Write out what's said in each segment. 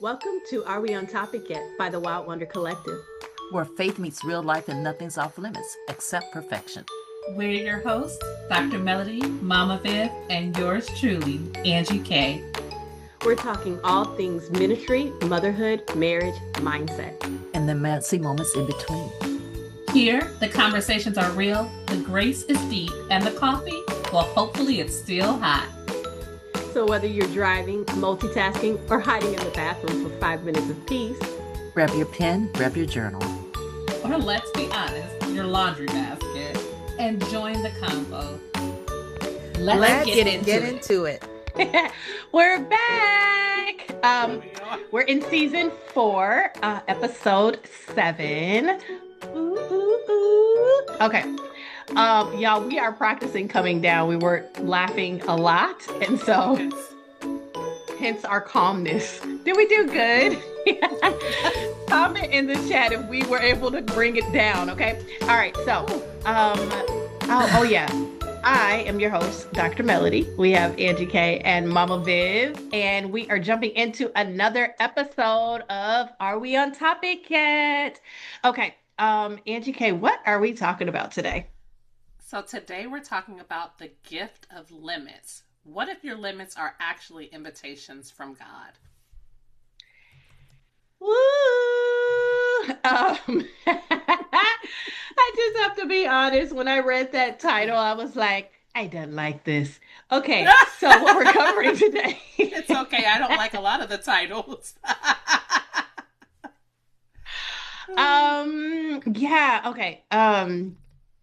Welcome to Are We On Topic Yet by the Wild Wonder Collective. Where faith meets real life and nothing's off limits except perfection. We're your hosts, Dr. Melody, Mama Viv, and yours truly, Angie K. We're talking all things ministry, motherhood, marriage, mindset, and the messy moments in between. Here, the conversations are real, the grace is deep, and the coffee, well, hopefully it's still hot. So whether you're driving, multitasking, or hiding in the bathroom for 5 minutes of peace, grab your pen, grab your journal. Or let's be honest, your laundry basket, and join the convo. Let's get into it. We're back. We're in season 4, episode 7. Okay. Y'all, we are practicing coming down. We were laughing a lot, and so hence our calmness. Did we do good? Comment in the chat if we were able to bring it down, okay? All right, so, oh yeah. I am your host, Dr. Melody. We have Angie K and Mama Viv, and we are jumping into another episode of Are We On Topic Yet? Okay, Angie K, what are we talking about today? So today we're talking about the gift of limits. What if your limits are actually invitations from God? Woo! I just have to be honest. When I read that title, I was like, I don't like this. Okay, so what we're covering today. It's okay. I don't like a lot of the titles. Yeah, okay.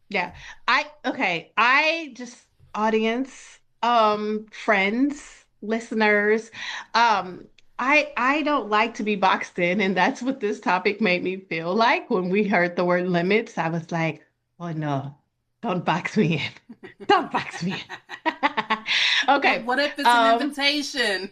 Yeah. I just audience, friends, listeners, I don't like to be boxed in, and that's what this topic made me feel like when we heard the word limits. I was like, oh no, don't box me in. Don't box me in. Okay. But what if it's an invitation?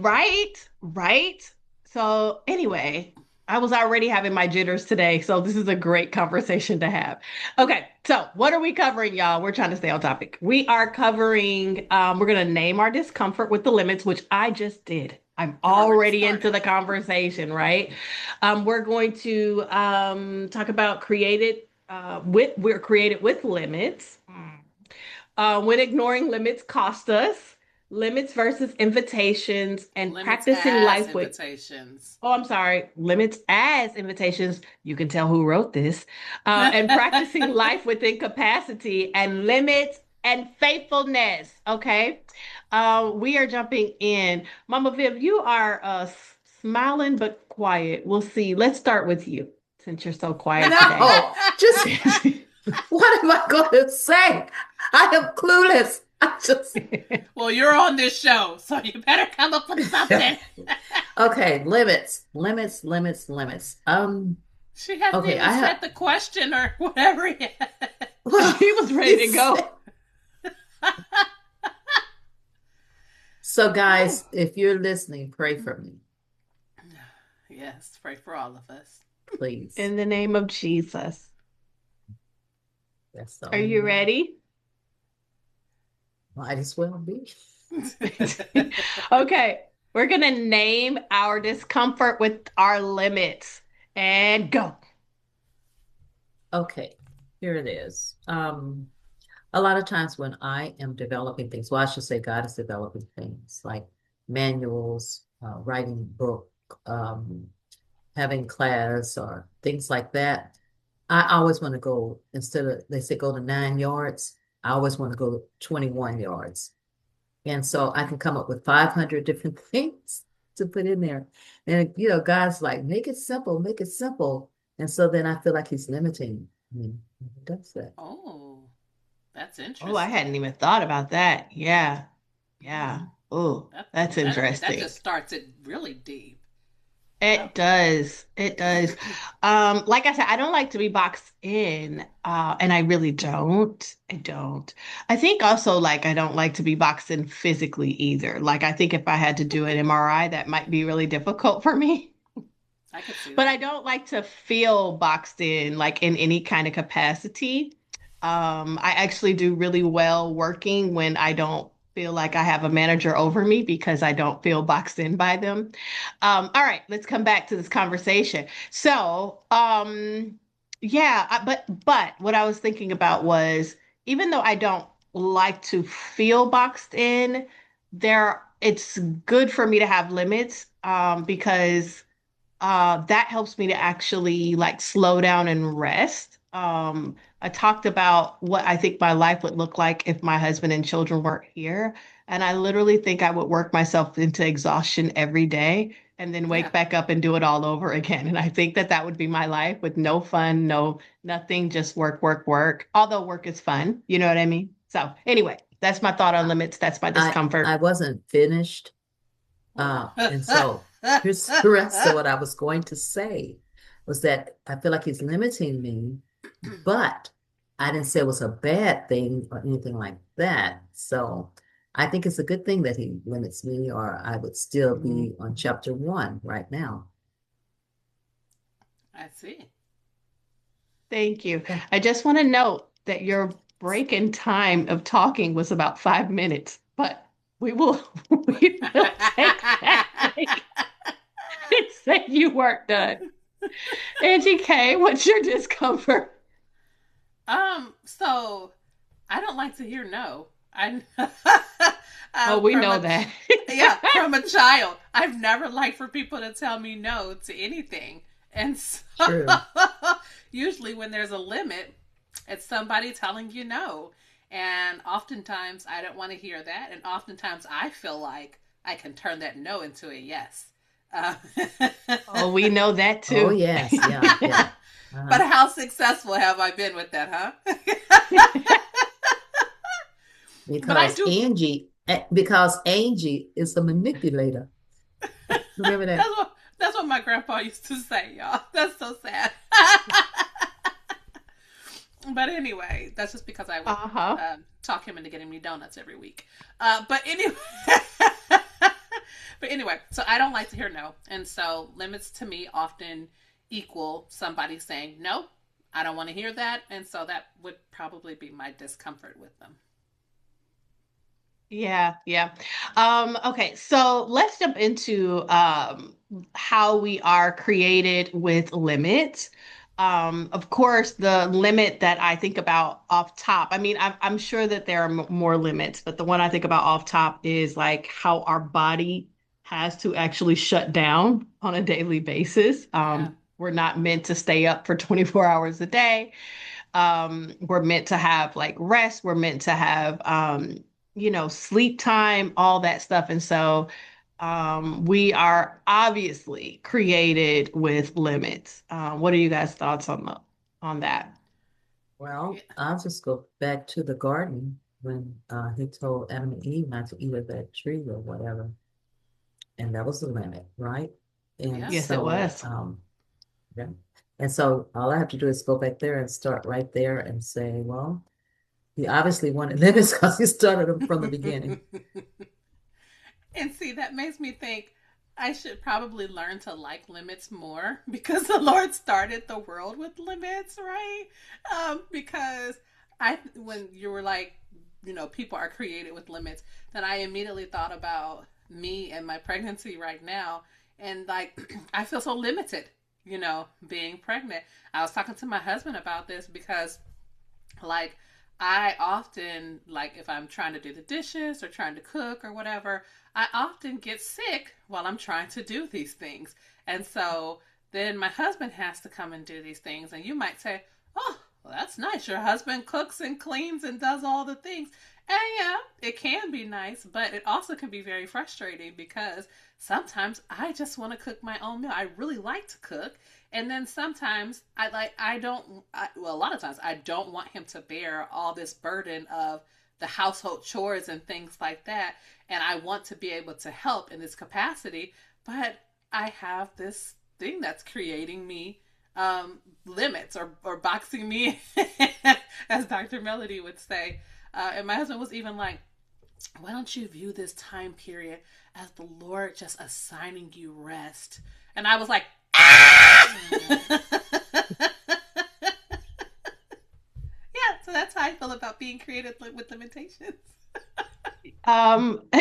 Right. So anyway, I was already having my jitters today, so this is a great conversation to have. Okay, so what are we covering, y'all? We're trying to stay on topic. We are covering, we're going to name our discomfort with the limits, which I just did. I'm already into the conversation, right? We're going to talk about we're created with limits. When ignoring limits cost us. Limits versus invitations, and Limits practicing as life invitations. I'm sorry. Limits as invitations. You can tell who wrote this. And practicing life within capacity, and limits and faithfulness. Okay. We are jumping in. Mama Viv, you are smiling but quiet. We'll see. Let's start with you since you're so quiet No, just what am I going to say? I am clueless. Well, you're on this show, so you better come up with something. Okay, limits. She hasn't Okay, even said the question or whatever yet. Well, he was ready to go. So, guys, if you're listening, pray for me. Yes, pray for all of us. Please. In the name of Jesus. That's Are you ready? Might as well be. Okay, we're going to name our discomfort with our limits and go. Okay, here it is. A lot of times when I am developing things, well, I should say God is developing things like manuals, writing a book, having class or things like that. I always want to go, instead of, they say go to 9 yards, I always want to go 21 yards. And so I can come up with 500 different things to put in there. And, God's like, make it simple, make it simple. And so then I feel like he's limiting me. He does that. Oh, that's interesting. Oh, I hadn't even thought about that. Yeah. Oh, that's interesting. That just starts it really deep. It does. Like I said, I don't like to be boxed in, and I really don't. I think also, like, I don't like to be boxed in physically either. Like, I think if I had to do an MRI, that might be really difficult for me. I could see that. But I don't like to feel boxed in, like, in any kind of capacity. I actually do really well working when I don't feel like I have a manager over me because I don't feel boxed in by them. All right, let's come back to this conversation. So, yeah, but what I was thinking about was even though I don't like to feel boxed in, it's good for me to have limits because that helps me to actually like slow down and rest. I talked about what I think my life would look like if my husband and children weren't here. And I literally think I would work myself into exhaustion every day and then Yeah. wake back up and do it all over again. And I think that that would be my life with no fun, no nothing, just work, work, work. Although work is fun, you know what I mean? So anyway, that's my thought on limits. That's my I discomfort. wasn't finished. And so here's the rest of what I was going to say was that I feel like he's limiting me, but I didn't say it was a bad thing or anything like that. So I think it's a good thing that he limits me, or I would still be on chapter 1 right now. I see. Thank you. Yeah. I just want to note that your break in time of talking was about 5 minutes, but we will we will take that break and say you weren't done. Angie K, what's your discomfort? So I don't like to hear no. I Oh, we from know a that. yeah, from a child. I've never liked for people to tell me no to anything. And so True. usually when there's a limit, it's somebody telling you no. And oftentimes I don't want to hear that. And oftentimes I feel like I can turn that no into a yes. Uh, Oh, we know that Oh, too. yes. Yeah. Yeah. but how successful have I been with that, huh? But I do. Because Angie is a manipulator. Remember that? That's what my grandpa used to say, y'all. That's so sad. But anyway, that's just because I would Uh-huh. talk him into getting me donuts every week. But anyway, but anyway, so I don't like to hear no, and so limits to me often equal somebody saying no. I don't want to hear that, and so that would probably be my discomfort with them. Yeah, yeah. Okay, so let's jump into how we are created with limits. Of course, the limit that I think about off top, I mean, I'm sure that there are more limits, but the one I think about off top is like how our body has to actually shut down on a daily basis. Yeah, We're not meant to stay up for 24 hours a day. We're meant to have like rest, we're meant to have sleep time, all that stuff. And so we are obviously created with limits. What are you guys' thoughts on that? yeah, Well, I'll just go back to the garden when he told Adam and Eve not to eat of that tree or whatever. And that was the limit, right? And yeah. Yes, it so, was. yeah. And so all I have to do is go back there and start right there and say, well, he obviously wanted limits because he started them from the beginning. And see, that makes me think I should probably learn to like limits more because the Lord started the world with limits, right? Because when you were like, people are created with limits, then I immediately thought about me and my pregnancy right now. And like, I feel so limited, being pregnant. I was talking to my husband about this because like I often like if I'm trying to do the dishes or trying to cook or whatever, I often get sick while I'm trying to do these things. And so then my husband has to come and do these things and you might say, "Oh, well that's nice. Your husband cooks and cleans and does all the things." And yeah, it can be nice, but it also can be very frustrating because sometimes I just want to cook my own meal. I really like to cook. And then sometimes a lot of times I don't want him to bear all this burden of the household chores and things like that. And I want to be able to help in this capacity, but I have this thing that's creating me limits or boxing me, as Dr. Melody would say. And my husband was even like, why don't you view this time period as the Lord just assigning you rest? And I was like, ah! Yeah, so that's how I feel about being created with limitations.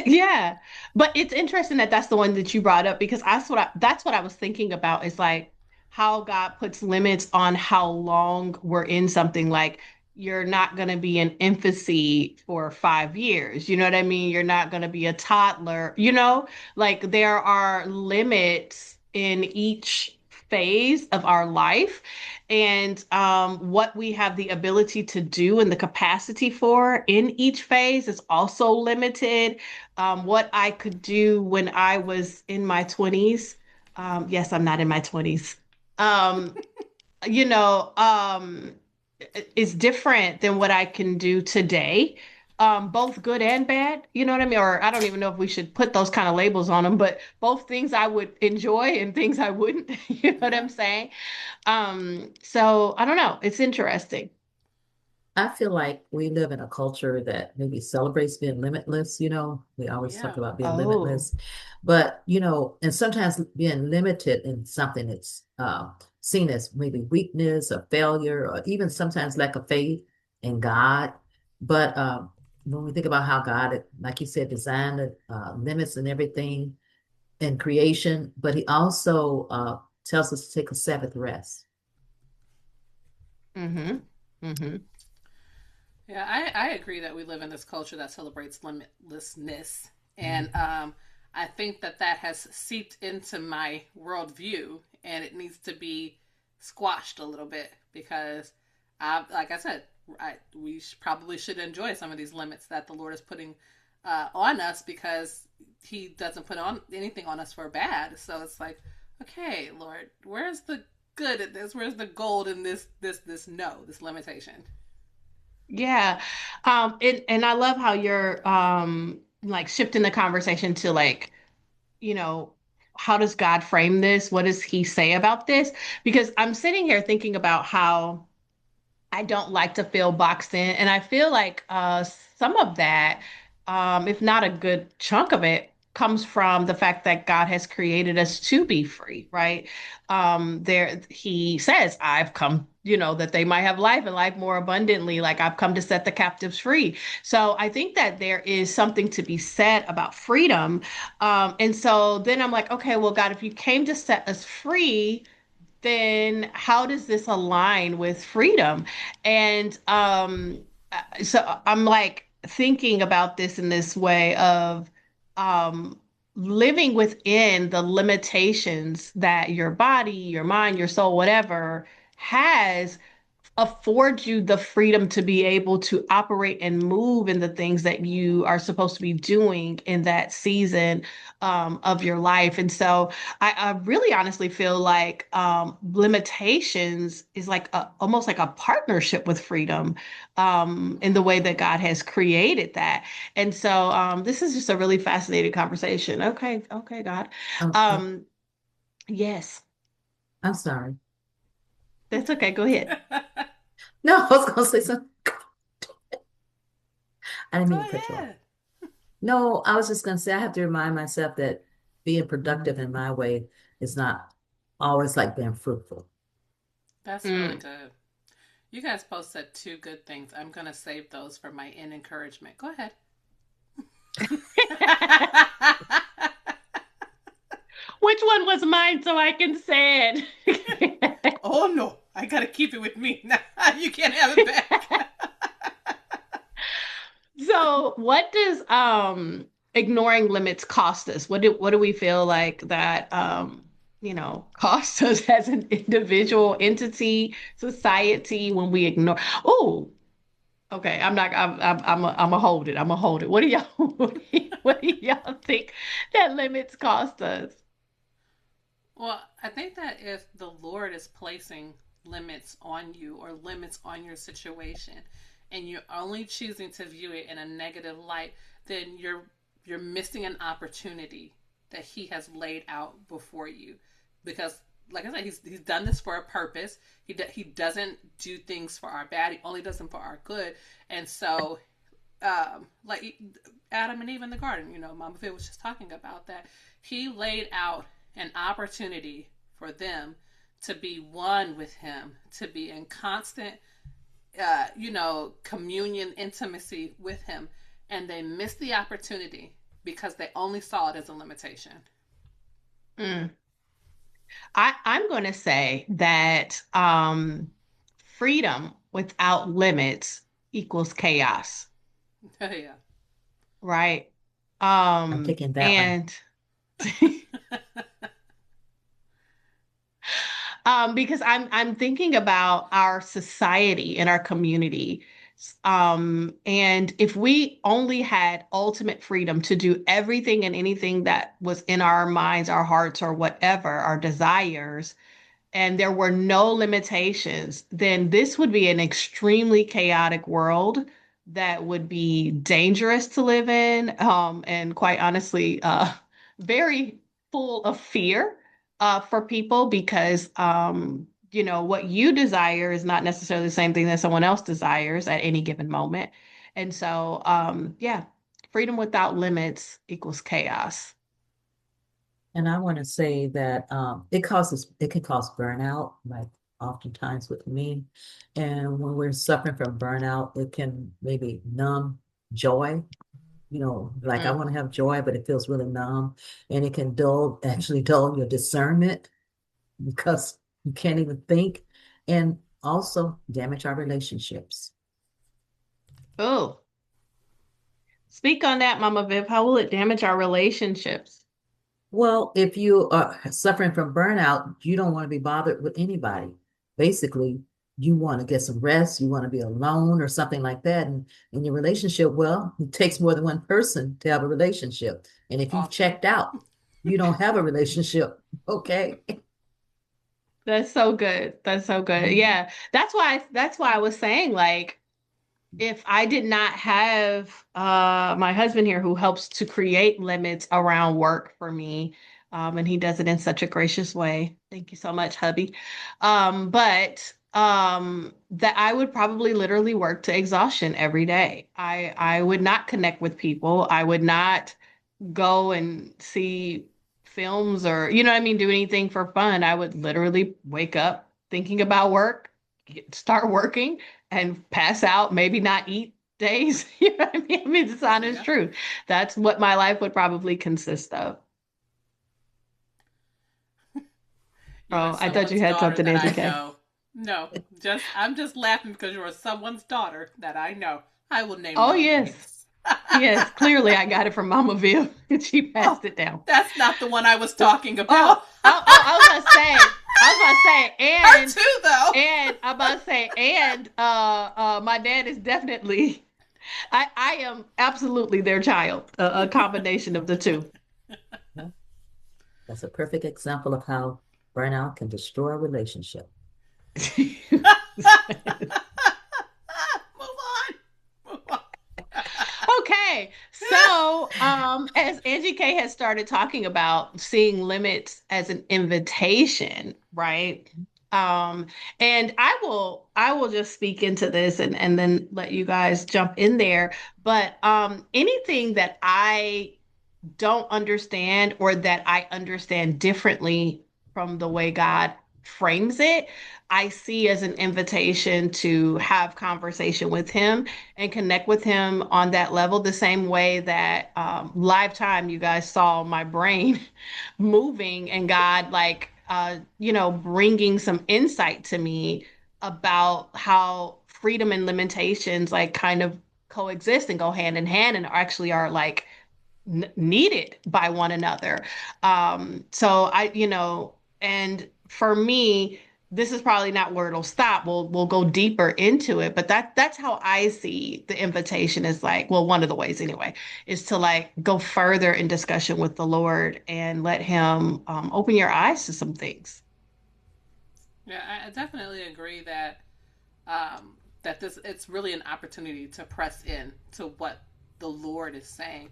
Yeah, but it's interesting that that's the one that you brought up because that's what I was thinking about is like how God puts limits on how long we're in something. Like you're not going to be in infancy for 5 years. You know what I mean? You're not going to be a toddler. Like there are limits in each phase of our life and what we have the ability to do and the capacity for in each phase is also limited. What I could do when I was in my 20s, yes, I'm not in my 20s, um, you know, um, is different than what I can do today. Both good and bad, you know what I mean? Or I don't even know if we should put those kind of labels on them, but both things I would enjoy and things I wouldn't, you know what Yeah. I'm saying? So I don't know. It's interesting. I feel like we live in a culture that maybe celebrates being limitless, you know. We Oh, always talk yeah. about being Oh. limitless, but and sometimes being limited in something that's seen as maybe weakness or failure, or even sometimes lack of faith in God. But when we think about how God, like you said, designed the limits and everything in creation, but He also tells us to take a Sabbath rest. Mm-hmm. Mm-hmm. Yeah, I agree that we live in this culture that celebrates limitlessness. And Mhm. I think that that has seeped into my worldview and it needs to be squashed a little bit because, like I said, we probably should enjoy some of these limits that the Lord is putting on us because He doesn't put on anything on us for bad. So it's like, okay, Lord, where's the good at this? Where's the gold in this no, this limitation? Yeah. And I love how you're like shifting the conversation to like, you know, how does God frame this? What does he say about this? Because I'm sitting here thinking about how I don't like to feel boxed in. And I feel like some of that, if not a good chunk of it, comes from the fact that God has created us to be free, right? There, he says, I've come, that they might have life and life more abundantly. Like I've come to set the captives free. So I think that there is something to be said about freedom. And so then I'm like, okay, well, God, if you came to set us free, then how does this align with freedom? And so I'm like thinking about this in this way of um, living within the limitations that your body, your mind, your soul, whatever has affords you the freedom to be able to operate and move in the things that you are supposed to be doing in that season of your life. And so I really honestly feel like limitations is like almost like a partnership with freedom in the way that God has created that. And so this is just a really fascinating conversation. Okay, okay, God. Oh, Um, yes, I'm sorry. that's okay. Go ahead. No, I was going to say something. I didn't Go mean to cut you off. ahead. No, I was just going to say I have to remind myself that being productive in my way is not always like being fruitful. That's really Mm. good. You guys both said two good things. I'm going to save those for my in encouragement. Go ahead. Which one was mine so I can say it? Oh no, I got to keep it with me. Now. You can't have it back. So, what does ignoring limits cost us? What do we feel like that cost us as an individual entity, society when we ignore? Oh, okay. I'm not. I'm a hold it. I'm a hold it. What do y'all? What do y'all think that limits cost us? Well, I think that if the Lord is placing limits on you or limits on your situation and you're only choosing to view it in a negative light, then you're missing an opportunity that he has laid out before you. Because like I said, he's done this for a purpose. He doesn't do things for our bad. He only does them for our good. And so like Adam and Eve in the garden, Mama Phil was just talking about that. He laid out an opportunity for them to be one with him, to be in constant, communion, intimacy with him. and they missed the opportunity because they only saw it as a limitation. Mm. I'm going to say that freedom without limits equals chaos, Yeah. right? I'm taking that one. And because I'm thinking about our society and our community. And if we only had ultimate freedom to do everything and anything that was in our minds, our hearts, or whatever, our desires, and there were no limitations, then this would be an extremely chaotic world that would be dangerous to live in, and quite honestly, very full of fear for people because what you desire is not necessarily the same thing that someone else desires at any given moment. And so, yeah, freedom without limits equals chaos. And I want to say that it can cause burnout, like oftentimes with me. And when we're suffering from burnout, it can maybe numb joy. Like I Mm. want to have joy, but it feels really numb. And it can actually dull your discernment because you can't even think, and also damage our relationships. Oh, speak on that, Mama Viv. How will it damage our relationships? Well, if you are suffering from burnout, you don't want to be bothered with anybody. Basically, you want to get some rest, you want to be alone or something like that. And in your relationship, well, it takes more than one person to have a relationship. And if you've Often. checked out, you don't have a relationship. Okay. That's so good. That's so good. Mhm. Yeah. That's why I was saying like if I did not have my husband here who helps to create limits around work for me, and he does it in such a gracious way. Thank you so much, hubby. But that I would probably literally work to exhaustion every day. I would not connect with people. I would not go and see films or, you know what I mean, do anything for fun. I would literally wake up thinking about work, start working, and pass out, maybe not eat days. You know what I mean? I mean, it's honest Yeah. truth. That's what my life would probably consist of. You are Oh, I thought you someone's had daughter something, that Angie I K. know. No, I'm just laughing because you are someone's daughter that I know. I will name Oh, no yes. names. Yes. Clearly, I got it from Mama Viv. She Oh, passed it down. that's not the one I was talking Oh, about. I was gonna say, Her too, though. and I'm about to say, and my dad is definitely, I am absolutely their child, a combination of the two. Yeah, that's a perfect example of how burnout can destroy a relationship. Move on. Move on. Okay, so as Angie K has started talking about seeing limits as an invitation, right? Um, and I will just speak into this and then let you guys jump in there. But anything that I don't understand or that I understand differently from the way God frames it, I see as an invitation to have conversation with him and connect with him on that level, the same way that lifetime you guys saw my brain moving and God like bringing some insight to me about how freedom and limitations like kind of coexist and go hand in hand and actually are like needed by one another. So and for me, this is probably not where it'll stop. We'll go deeper into it, but that's how I see the invitation is like, well, one of the ways anyway, is to like go further in discussion with the Lord and let him open your eyes to some things. Yeah, I definitely agree that that this it's really an opportunity to press in to what the Lord is saying,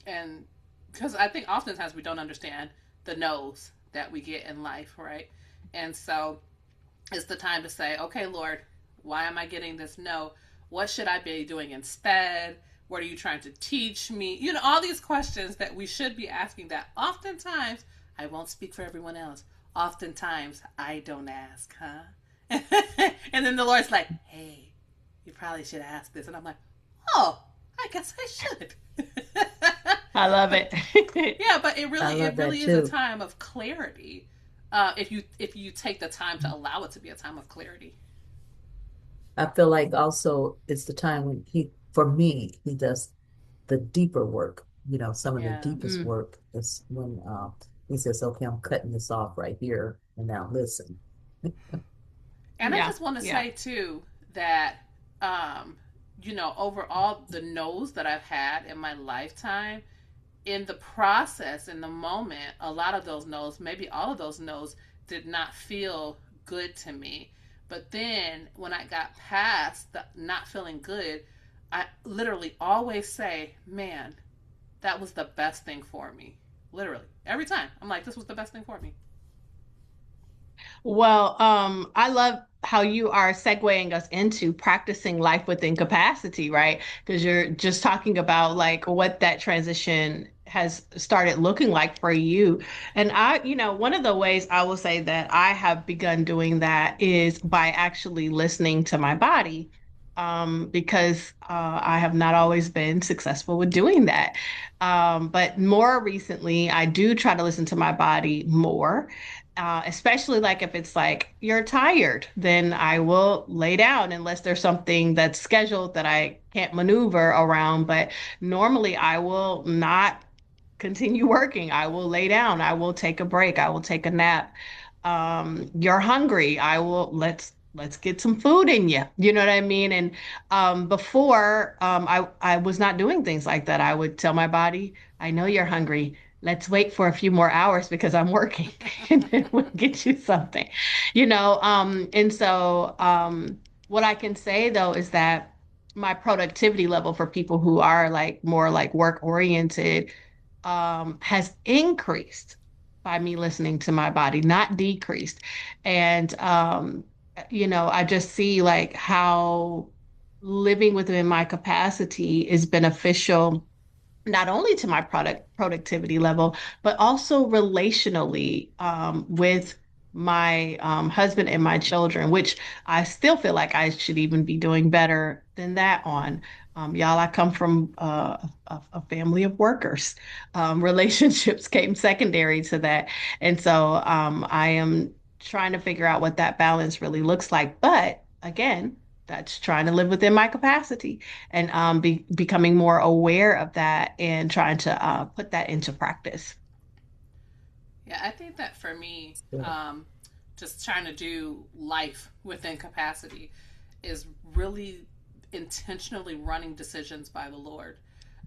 and because I think oftentimes we don't understand the no's that we get in life, right? And so it's the time to say, okay, Lord, why am I getting this no? What should I be doing instead? What are you trying to teach me? You know, all these questions that we should be asking that oftentimes, I won't speak for everyone else. Oftentimes, I don't ask, huh? And then the Lord's like, hey, you probably should ask this. And I'm like, oh, I I guess I should. I love But it. yeah, but I it love that really is a too. time of clarity. If you take the time to allow it to be a time of clarity. I feel like also it's the time when for me, he does the deeper work. Some of the Yeah. deepest Mm, work is when he says, "Okay, I'm cutting this off right here, and now listen." And I yeah, just want to yeah. say too that over all the no's that I've had in my lifetime, in the process, in the moment, a lot of those no's, maybe all of those no's, did not feel good to me. But then when I got past the not feeling good, I literally always say, man, that was the best thing for me. Literally. Every time. I'm like, this was the best thing for me. Well, I love how you are segueing us into practicing life within capacity, right? Because you're just talking about like what that transition has started looking like for you. And one of the ways I will say that I have begun doing that is by actually listening to my body. Because I have not always been successful with doing that. But more recently, I do try to listen to my body more, especially like if it's like you're tired, then I will lay down unless there's something that's scheduled that I can't maneuver around. But normally I will not continue working. I will lay down. I will take a break. I will take a nap. You're hungry. Let's get some food in you. You know what I mean? And before, I was not doing things like that. I would tell my body, I know you're hungry. Let's wait for a few more hours because I'm working, and then we'll get you something. And so what I can say though is that my productivity level for people who are like more like work oriented has increased by me listening to my body, not decreased. And, I just see like how living within my capacity is beneficial not only to my productivity level, but also relationally with my husband and my children, which I still feel like I should even be doing better than that on. Y'all, I come from a family of workers. Relationships came secondary to that. And so I am trying to figure out what that balance really looks like. But again, that's trying to live within my capacity and becoming more aware of that and trying to put that into practice. Yeah, I think that for me, Yeah. just trying to do life within capacity is really intentionally running decisions by the Lord.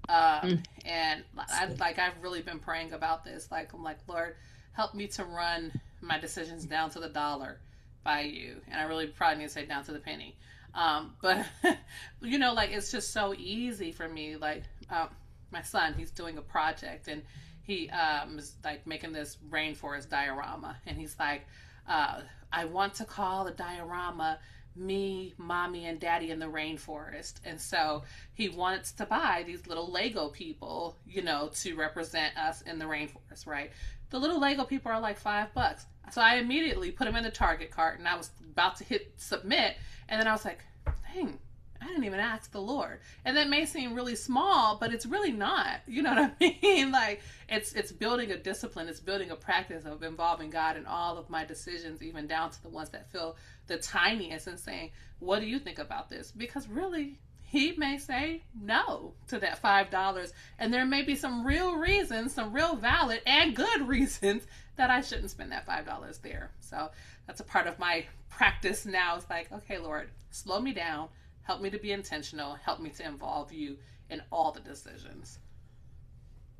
Mm. And I've really been praying about this. Like I'm like, Lord, help me to run my decisions down to the dollar by you. And I really probably need to say down to the penny. But like it's just so easy for me. Like my son, he's doing a project and he is like making this rainforest diorama, and he's like, I want to call the diorama me, mommy, and daddy in the rainforest. And so he wants to buy these little Lego people, to represent us in the rainforest, right? The little Lego people are like $5. So I immediately put them in the Target cart and I was about to hit submit. And then I was like, dang, I didn't even ask the Lord. And that may seem really small, but it's really not. You know what I mean? Like it's building a discipline, it's building a practice of involving God in all of my decisions, even down to the ones that feel the tiniest, and saying, what do you think about this? Because really, he may say no to that $5. And there may be some real reasons, some real valid and good reasons that I shouldn't spend that $5 there. So that's a part of my practice now. It's like, okay, Lord, slow me down. Help me to be intentional. Help me to involve you in all the decisions.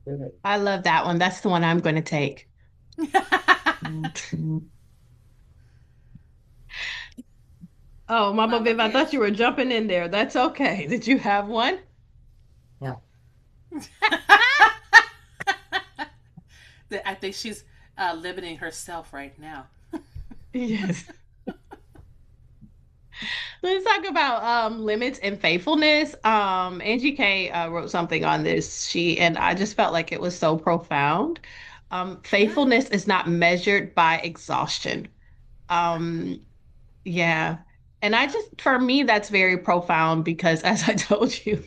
Good. I love that one. That's the one I'm going to take. Oh, Mama Mama Viv, I Viv. thought you were jumping in there. That's okay. Did you have one? Yeah. I think she's limiting herself right now. Yes. Let's talk about limits and faithfulness. Angie K wrote something on this. And I just felt like it was so profound. Yeah. Faithfulness is not measured by exhaustion. Right. Um, yeah. And I Yeah. just, for me, that's very profound because as I told you,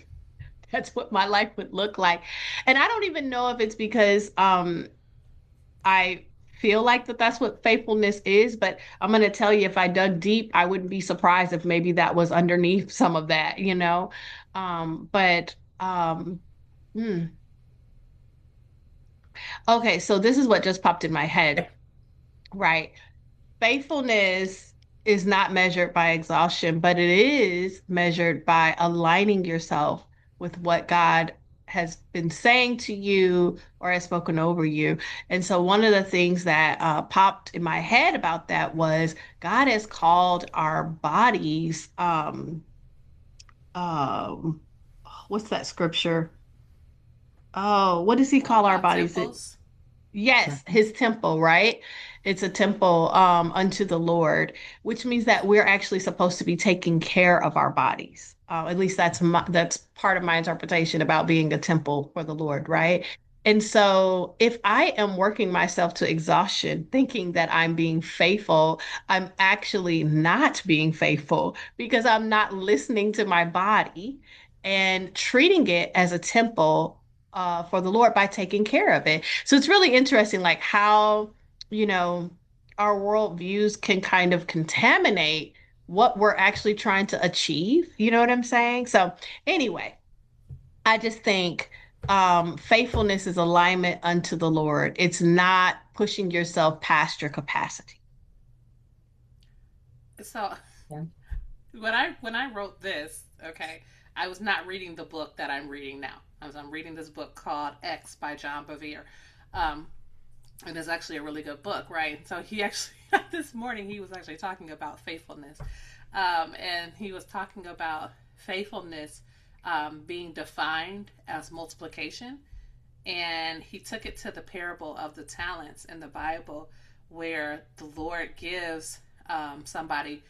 That's what my life would look like. And I don't even know if it's because I feel like that's what faithfulness is, but I'm going to tell you, if I dug deep, I wouldn't be surprised if maybe that was underneath some of that, you know? But hmm. Okay, so this is what just popped in my head, right? Faithfulness is not measured by exhaustion, but it is measured by aligning yourself with what God has been saying to you or has spoken over you. And so, one of the things that popped in my head about that was God has called our bodies. Um, what's that scripture? Oh, what does He One call our about bodies? temples. Yes, Temple. his temple, right? It's a temple unto the Lord, which means that we're actually supposed to be taking care of our bodies. At least that's part of my interpretation about being a temple for the Lord, right? And so if I am working myself to exhaustion, thinking that I'm being faithful, I'm actually not being faithful because I'm not listening to my body and treating it as a temple for the Lord by taking care of it. So it's really interesting, like how, you know, our worldviews can kind of contaminate what we're actually trying to achieve. You know what I'm saying? So, anyway, I just think faithfulness is alignment unto the Lord. It's not pushing yourself past your capacity. So Yeah. when I wrote this, okay, I was not reading the book that I'm reading now. I'm reading this book called X by John Bevere. Um, and it's actually a really good book, right? So he actually this morning he was actually talking about faithfulness, and he was talking about faithfulness being defined as multiplication, and he took it to the parable of the talents in the Bible, where the Lord gives somebody,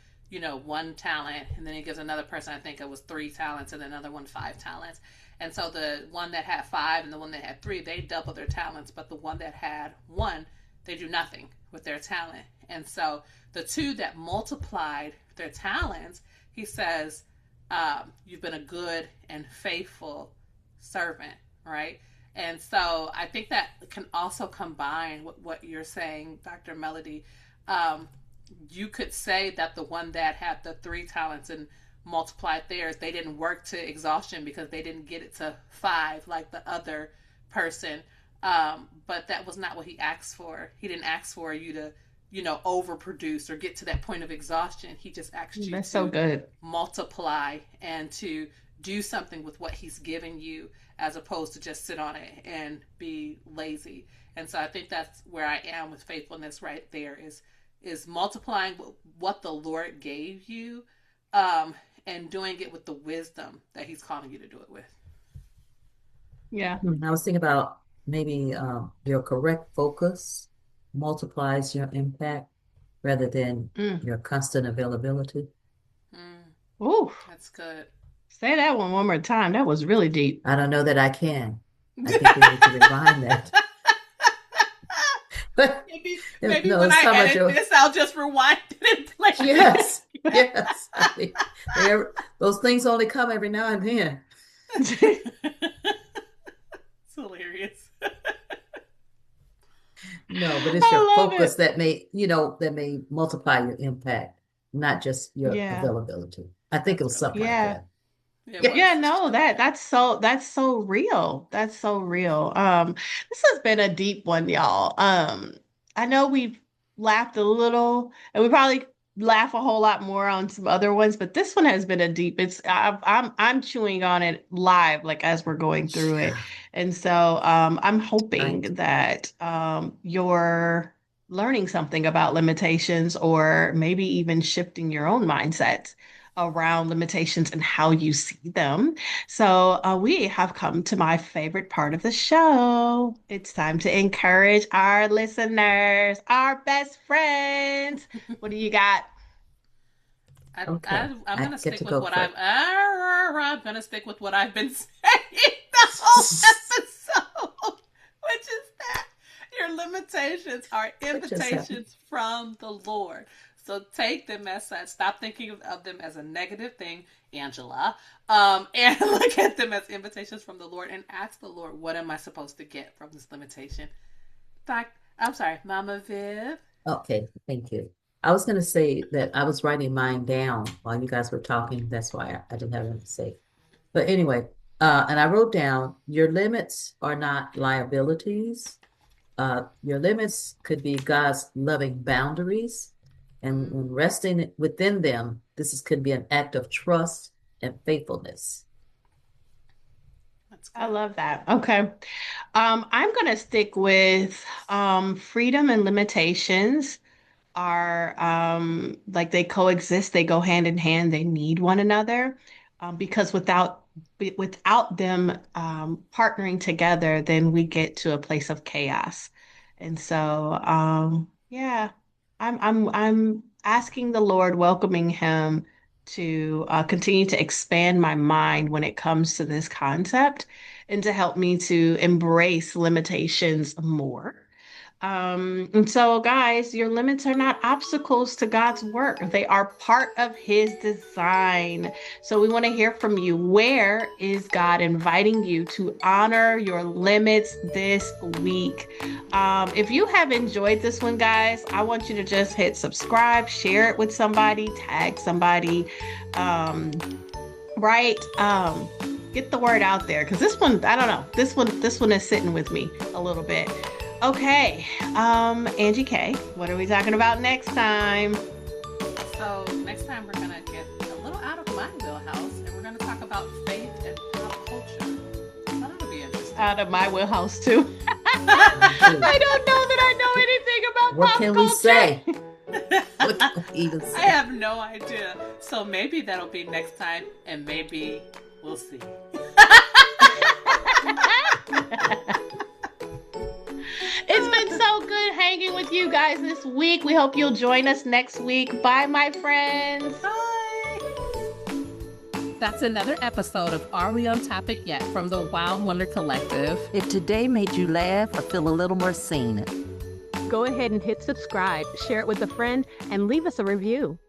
one talent, and then he gives another person, I think it was 3 talents, and another one 5 talents. And so the one that had 5 and the one that had 3, they double their talents, but the one that had 1, they do nothing with their talent. And so the 2 that multiplied their talents, he says, you've been a good and faithful servant, right? And so I think that can also combine with what you're saying, Dr. Melody. You could say that the one that had the 3 talents and multiplied theirs, they didn't work to exhaustion because they didn't get it to 5 like the other person. But that was not what he asked for. He didn't ask for you to, overproduce or get to that point of exhaustion. He just asked you That's so to good. multiply and to do something with what he's given you, as opposed to just sit on it and be lazy. And so I think that's where I am with faithfulness right there, is multiplying what the Lord gave you, and doing it with the wisdom that he's calling you to do it with. Yeah. I was thinking about maybe your correct focus multiplies your impact rather than Mm. your constant availability. Ooh, That's good. say that one more time. That was really deep. I don't know that I can. I think we need to rewind that. But maybe no, when I some of edit your this, I'll just rewind it and play it. yes, yes. I mean, those things only come every now and then. It's hilarious. No, but it's your I love focus it. that may multiply your impact, not just your Yeah. availability. I think it That's was really something good. like Yeah. that. It Yeah. Yeah, was. no, that's so real. That's so real. This has been a deep one, y'all. I know we've laughed a little, and we probably laugh a whole lot more on some other ones, but this one has been a deep. I'm chewing on it live, like as we're going through it, Yeah. and so I'm hoping Right. that you're learning something about limitations, or maybe even shifting your own mindset around limitations and how you see them. So, we have come to my favorite part of the show. It's time to encourage our listeners, our best friends. What do you got? Okay. I'm I gonna get stick to with go what first. I'm gonna stick with what I've been saying the whole episode, which is that your limitations are What just happened? invitations from the Lord. So take them as such. Stop thinking of them as a negative thing, Angela, and look at them as invitations from the Lord and ask the Lord, what am I supposed to get from this limitation? I'm sorry, Mama Viv. Okay, thank you. I was going to say that I was writing mine down while you guys were talking. That's why I didn't have anything to say. But anyway, and I wrote down, your limits are not liabilities. Your limits could be God's loving boundaries. And when resting within them, could be an act of trust and faithfulness. That's good. I love that. Okay. I'm going to stick with freedom and limitations are like they coexist, they go hand in hand, they need one another because without them partnering together, then we get to a place of chaos. And so yeah, I'm asking the Lord, welcoming him to continue to expand my mind when it comes to this concept and to help me to embrace limitations more. And so, guys, your limits are not obstacles to God's work. They are part of His design. So, we want to hear from you. Where is God inviting you to honor your limits this week? If you have enjoyed this one, guys, I want you to just hit subscribe, share it with somebody, tag somebody, right? Get the word out there because this one, I don't know, this one is sitting with me a little bit. Okay, Angie K, what are we talking about next time? So next time we're gonna get a little out of my wheelhouse and we're gonna talk about faith and pop culture. That'll be interesting. Out of my wheelhouse too. I don't know that I know anything about What pop can culture. we say? What can we even I say? have no idea. So maybe that'll be next time, and maybe we'll see. It's been so good hanging with you guys this week. We hope you'll join us next week. Bye, my friends. Bye. That's another episode of Are We On Topic Yet from the Wild Wonder Collective. If today made you laugh or feel a little more seen, Go ahead and hit subscribe, share it with a friend, and leave us a review.